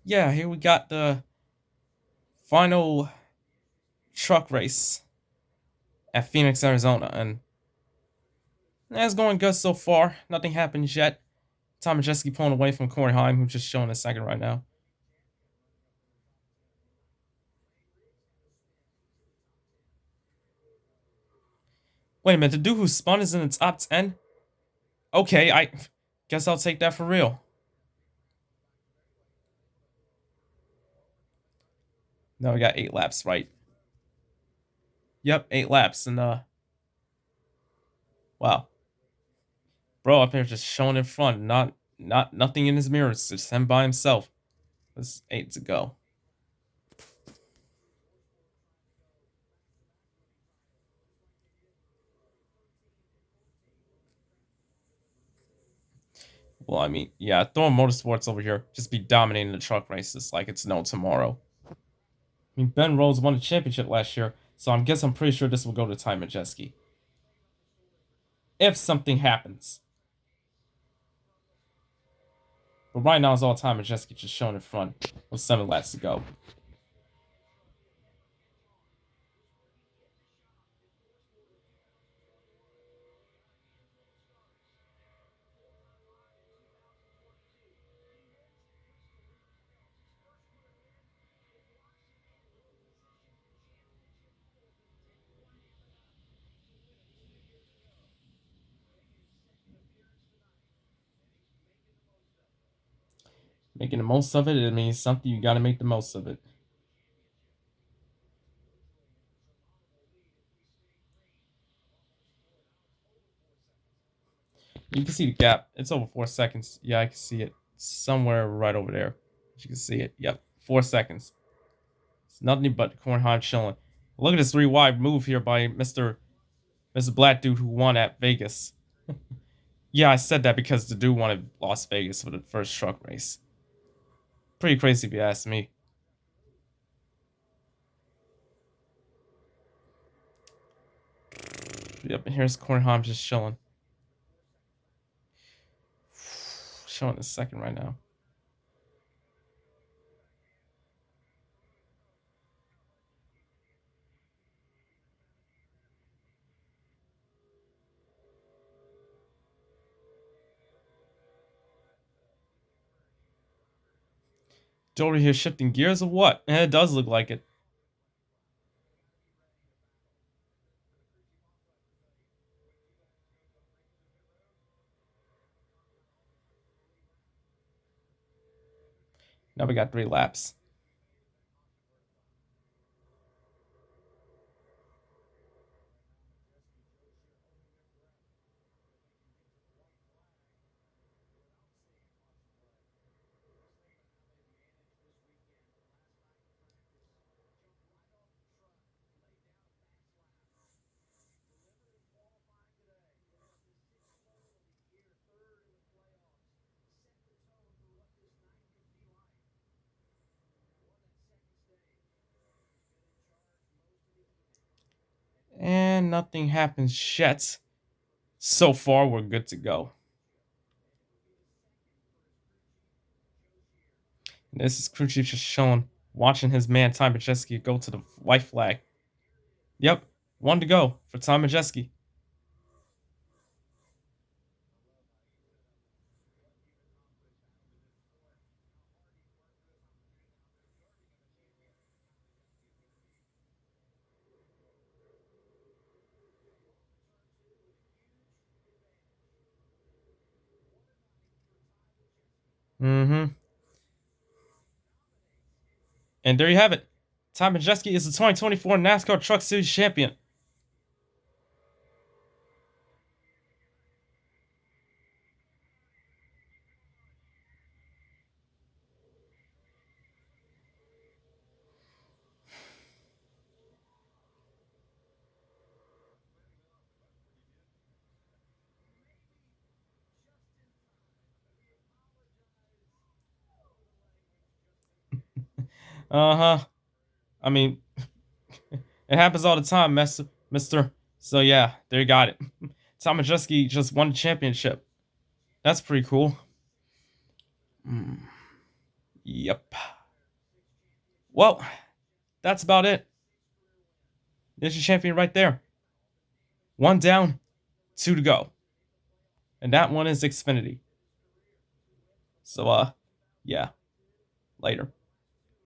Yeah, here we got the final truck race at Phoenix, Arizona, and it's going good so far. Nothing happens yet. Tom Majeski pulling away from Corey Heim, who's just showing a second right now. Wait a minute, the dude who spun is in the top 10? Okay, I guess I'll take that for real. No, we got 8 laps, right? Yep, 8 laps, and wow. Bro up here just showing in front, nothing in his mirrors, just him by himself. There's 8 to go. Well, I mean, yeah, throwing motorsports over here, just be dominating the truck races like it's no tomorrow. I mean, Ben Rhodes won the championship last year, so I'm pretty sure this will go to Ty Majeski. If something happens. But right now, it's all Ty Majeski just showing in front with 7 laps to go. Making the most of it, it means something you gotta make the most of it. You can see the gap. It's over 4 seconds. Yeah, I can see it somewhere right over there. You can see it. Yep, 4 seconds. It's nothing but Kornheim chilling. Look at this 3 wide move here by Mr. Black dude who won at Vegas. Yeah, I said that because the dude wanted Las Vegas for the first truck race. Pretty crazy if you ask me. Yep, and here's Kornheim just chilling. Showing the second right now. Dory here shifting gears or what? It does look like it. Now we got 3 laps. And nothing happens yet. So far, we're good to go. And this is crew chief just showing, watching his man Ty Majeski go to the white flag. Yep, 1 to go for Ty Majeski. Mm-hmm. And there you have it. Ty Majeski is the 2024 NASCAR Truck Series champion. Uh-huh. I mean, it happens all the time, mister. So yeah, there you got it. Ty Majeski just won the championship. That's pretty cool. Mm. Yep. Well, that's about it. There's your champion right there. 1 down, 2 to go. And that one is Xfinity. So, yeah. Later.